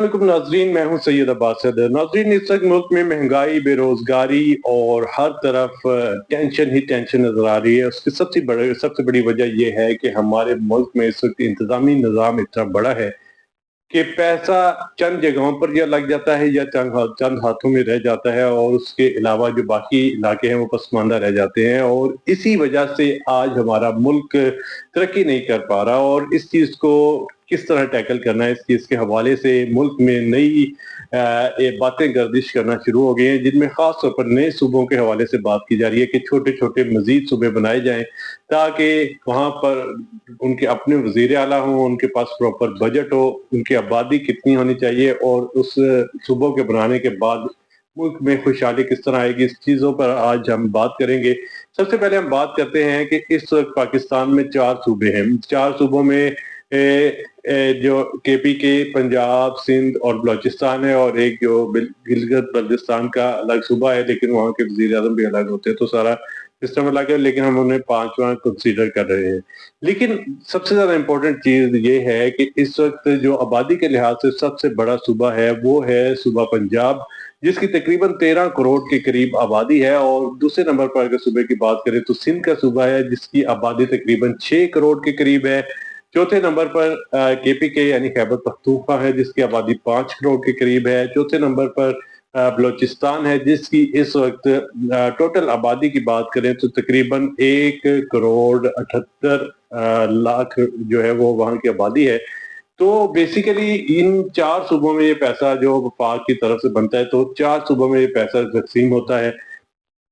वालेकुम नाजरीन, मैं हूं सैयद अब्बास सदर। नाजरीन, इस वक्त मुल्क में महंगाई, बेरोजगारी और हर तरफ टेंशन ही टेंशन नजर आ रही है। उसकी सबसे बड़ी वजह यह है कि हमारे मुल्क में इस वक्त इंतजामी निज़ाम इतना बड़ा है कि पैसा चंद जगहों पर या लग जाता है या चंद हाथों में रह जाता है, और उसके अलावा जो बाकी इलाके हैं वो पसमानदा रह जाते हैं। और इसी वजह से आज हमारा मुल्क तरक्की नहीं कर पा रहा, और इस चीज को किस तरह टैकल करना है, इस चीज के हवाले से मुल्क में नई ये बातें गर्दिश करना शुरू हो गई हैं, जिनमें खास तौर पर नए सूबों के हवाले से बात की जा रही है कि छोटे छोटे मजीद सूबे बनाए जाएं, ताकि वहां पर उनके अपने वजीर आला हों, उनके पास प्रॉपर बजट हो, उनकी आबादी कितनी होनी चाहिए, और उस सूबों के बनाने के बाद मुल्क में खुशहाली किस तरह आएगी। इस चीज़ों पर आज हम बात करेंगे। सबसे पहले हम बात करते हैं कि इस वक्त पाकिस्तान में 4 सूबे हैं। 4 सूबों में जो केपी के, पंजाब, सिंध और बलोचिस्तान है, और एक जो गिलगित बल्तिस्तान का अलग सूबा है, लेकिन वहाँ के वजीर आजम भी अलग होते हैं, तो सारा सिस्टम अलग है, लेकिन हम उन्हें 5वां कंसीडर कर रहे हैं। लेकिन सबसे ज्यादा इम्पोर्टेंट चीज ये है कि इस वक्त जो आबादी के लिहाज से सबसे बड़ा सूबा है वो है सूबा पंजाब, जिसकी तकरीबन 13 करोड़ के करीब आबादी है। और दूसरे नंबर पर अगर सूबे की बात करें तो सिंध का सूबा है, जिसकी आबादी तकरीबन 6 करोड़ के करीब है। चौथे नंबर पर केपी के यानी खैबर पख्तूनख्वा है, जिसकी आबादी 5 करोड़ के करीब है। चौथे नंबर पर बलोचिस्तान है, जिसकी इस वक्त टोटल आबादी की बात करें तो तकरीबन 1 करोड़ 78 लाख जो है वो वहाँ की आबादी है। तो बेसिकली इन 4 सूबों में ये पैसा जो वफाक की तरफ से बनता है, तो 4 सूबों में ये पैसा तकसीम होता है।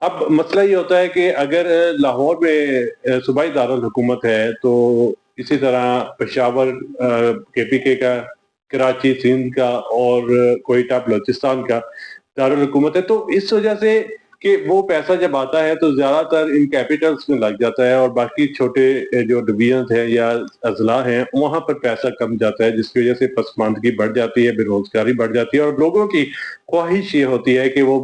अब मसला ये होता है कि अगर लाहौर में सूबाई दारुल हुकूमत है, तो इसी तरह पेशावर केपीके का, कराची सिंध का, और कोयटा बलोचिस्तान का दारुल हुकूमत है, तो इस वजह से कि वो पैसा जब आता है तो ज्यादातर इन कैपिटल्स में लग जाता है, और बाकी छोटे जो डिवीजन हैं या अजला हैं वहां पर पैसा कम जाता है, जिसकी वजह से पसमानदगी बढ़ जाती है, बेरोजगारी बढ़ जाती है, और लोगों की ख्वाहिश ये होती है कि वो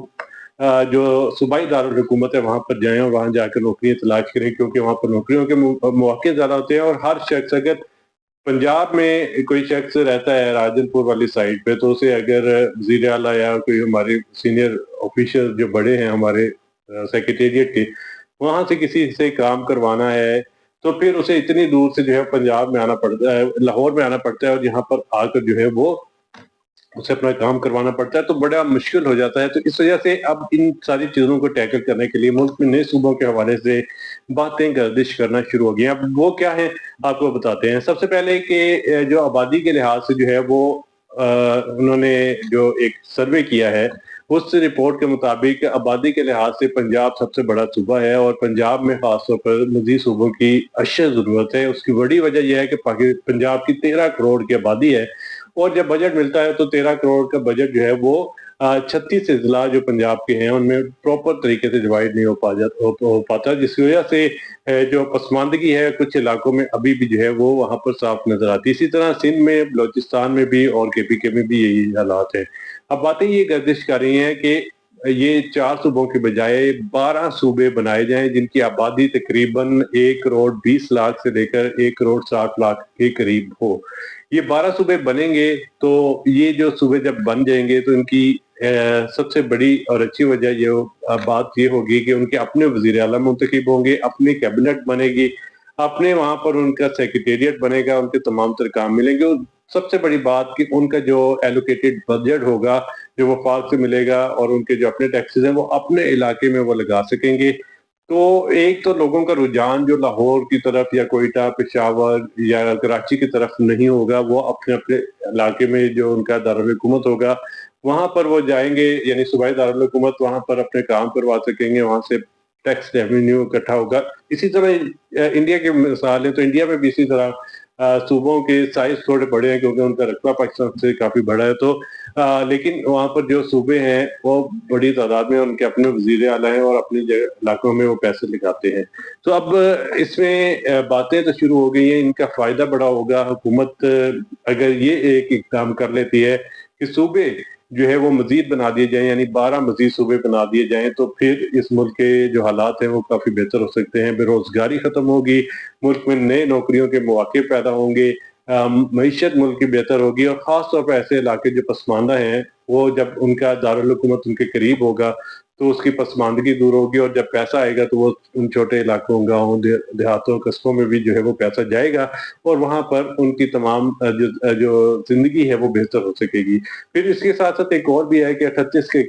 जो सूबाई दारुल हुकूमत है वहां पर जाएं और वहां जाकर नौकरियां तलाश करें, क्योंकि वहां पर नौकरियों के मौके ज्यादा होते हैं। और हर शख्स, अगर पंजाब में कोई शख्स रहता है राजनपुर वाली साइड पे, तो उसे अगर वजीर आला या कोई हमारे सीनियर ऑफिशियल जो बड़े हैं हमारे सेक्रेटेरिएट के, वहां से किसी से काम करवाना है, तो फिर उसे इतनी दूर से जो है पंजाब में आना पड़ता है, लाहौर में आना पड़ता है, और यहाँ पर आकर जो है वो उसे अपना काम करवाना पड़ता है, तो बड़ा मुश्किल हो जाता है। तो इस वजह से अब इन सारी चीजों को टैकल करने के लिए मुल्क में नए सूबों के हवाले से बातें गर्दिश करना शुरू हो गई। अब वो क्या है आपको बताते हैं। सबसे पहले कि जो आबादी के लिहाज से जो है वो उन्होंने जो एक सर्वे किया है, उस रिपोर्ट के मुताबिक आबादी के लिहाज से पंजाब सबसे बड़ा सूबा है, और पंजाब में खासतौर पर मजीद सूबों की अशद जरूरत है। उसकी बड़ी वजह यह है कि पंजाब की 13 करोड़ की आबादी है, और जब बजट मिलता है तो 13 करोड़ का बजट जो है वो 36 अजला जो पंजाब के हैं उनमें प्रॉपर तरीके से डिवाइड नहीं हो पाता, जिसकी वजह से जो पसमानदगी है कुछ इलाकों में अभी भी जो है वो वहां पर साफ नजर आती है। इसी तरह सिंध में, बलोचिस्तान में भी और केपीके में भी यही हालात है। अब बातें ये गर्दिश कर रही हैं कि ये 4 सूबों के बजाय 12 सूबे बनाए जाएं, जिनकी आबादी तकरीबन 1 करोड़ 20 लाख से लेकर 1 करोड़ 60 लाख के करीब हो। ये 12 सूबे बनेंगे, तो ये जो सूबे जब बन जाएंगे तो इनकी सबसे बड़ी और अच्छी वजह ये बात ये होगी कि उनके अपने वजीर आला मुंतखब होंगे, अपनी कैबिनेट बनेगी, अपने वहां पर उनका सेक्रेटेरिएट बनेगा, उनके तमाम तर काम मिलेंगे। और सबसे बड़ी बात कि उनका जो एलोकेटेड बजट होगा जो वफाक से मिलेगा, और उनके जो अपने टैक्सेस हैं वो अपने इलाके में वो लगा सकेंगे। तो एक तो लोगों का रुझान जो लाहौर की तरफ या कोयटा, पेशावर या कराची की तरफ नहीं होगा, वो अपने अपने इलाके में जो उनका दारुल हुकूमत होगा वहां पर वो जाएंगे, यानी सूबाई दारुल हुकूमत, वहां पर अपने काम करवा सकेंगे, वहां से टैक्स रेवेन्यू इकट्ठा होगा। इसी तरह इंडिया की मिसाल है, तो इंडिया में भी इसी तरह सूबों के साइज थोड़े बड़े हैं क्योंकि उनका रकबा पाकिस्तान से काफी बड़ा है, तो लेकिन वहां पर जो सूबे हैं वो बड़ी तादाद में उनके अपने वजीर आला हैं, और अपने इलाकों में वो पैसे लगाते हैं। तो अब इसमें बातें तो शुरू हो गई हैं, इनका फायदा बड़ा होगा। हुकूमत अगर ये एक इकदाम कर लेती है कि सूबे जो है वो मजीद बना दिए जाएं, यानी 12 मजीद सूबे बना दिए जाएं, तो फिर इस मुल्क के जो हालात हैं वो काफी बेहतर हो सकते हैं। बेरोजगारी खत्म होगी, मुल्क में नए नौकरियों के मौके पैदा होंगे, معیشت ملک کی بہتر ہوگی، اور خاص طور پر ایسے علاقے جو پسماندہ ہیں وہ جب ان کا دارالحکومت ان کے قریب ہوگا تو اس کی پسماندگی دور ہوگی، اور جب پیسہ آئے گا تو وہ ان چھوٹے علاقوں، گاؤں، دیہاتوں، قصبوں میں بھی جو ہے وہ پیسہ جائے گا، اور وہاں پر ان کی تمام جو زندگی ہے وہ بہتر ہو سکے گی۔ پھر اس کے ساتھ ساتھ ایک اور بھی ہے کہ 38 کے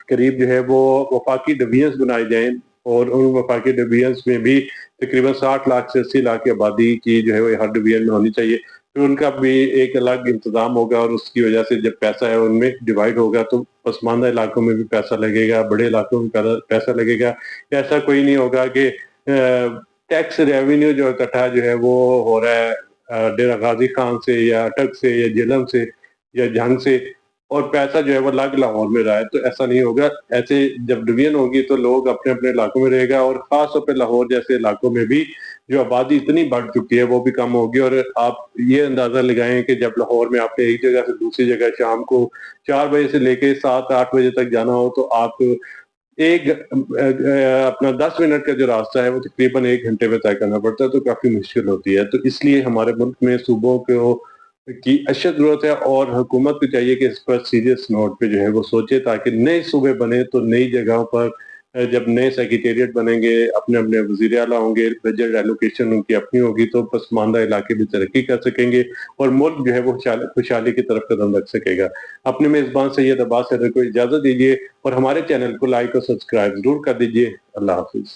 قریب جو ہے وہ وفاقی ڈویژنز بنائے جائیں، اور ان وفاقی ڈویژنز میں بھی تقریباً 60 لاکھ سے 80 لاکھ کی آبادی کی جو ہے وہ ہر ڈویژن میں ہونی چاہیے۔ پھر ان کا بھی ایک الگ انتظام ہوگا، اور اس کی وجہ سے جب پیسہ ہے ان میں ڈیوائیڈ ہوگا تو پسماندہ علاقوں میں بھی پیسہ لگے گا، بڑے علاقوں میں پیسہ لگے گا۔ ایسا کوئی نہیں ہوگا کہ ٹیکس ریونیو جو اکٹھا جو ہے وہ ہو رہا ہے ڈیرہ غازی خان سے یا اٹک سے یا جہلم سے یا جھنگ سے، اور پیسہ جو ہے وہ الگ لاہور میں رہا ہے، تو ایسا نہیں ہوگا۔ ایسے جب ڈویژن ہوگی تو لوگ اپنے اپنے علاقوں میں رہے گا، اور خاص طور پہ لاہور جیسے علاقوں میں بھی جو آبادی اتنی بڑھ چکی ہے وہ بھی کم ہوگی۔ اور آپ یہ اندازہ لگائیں کہ جب لاہور میں آپ نے ایک جگہ سے دوسری جگہ شام کو 4 بجے سے لے کے 7-8 بجے تک جانا ہو تو آپ ایک اپنا 10 منٹ کا جو راستہ ہے وہ تقریباً 1 گھنٹے میں طے کرنا پڑتا ہے، تو کافی مشکل ہوتی ہے۔ تو اس لیے ہمارے ملک میں صوبوں کی اشد ضرورت ہے، اور حکومت کو چاہیے کہ اس پر سیریس نوٹ پہ جو ہے وہ سوچے، تاکہ نئے صوبے بنے تو نئی جگہوں پر جب نئے سیکریٹریٹ بنیں گے، اپنے اپنے وزیر اعلیٰ ہوں گے، بجٹ ایلوکیشن ان کی اپنی ہوگی، تو پسماندہ علاقے بھی ترقی کر سکیں گے، اور ملک جو ہے وہ خوشحالی کی طرف قدم رکھ سکے گا۔ اپنے میزبان سید عباس حیدر کو اجازت دیجیے، اور ہمارے چینل کو لائک اور سبسکرائب ضرور کر دیجیے۔ اللہ حافظ۔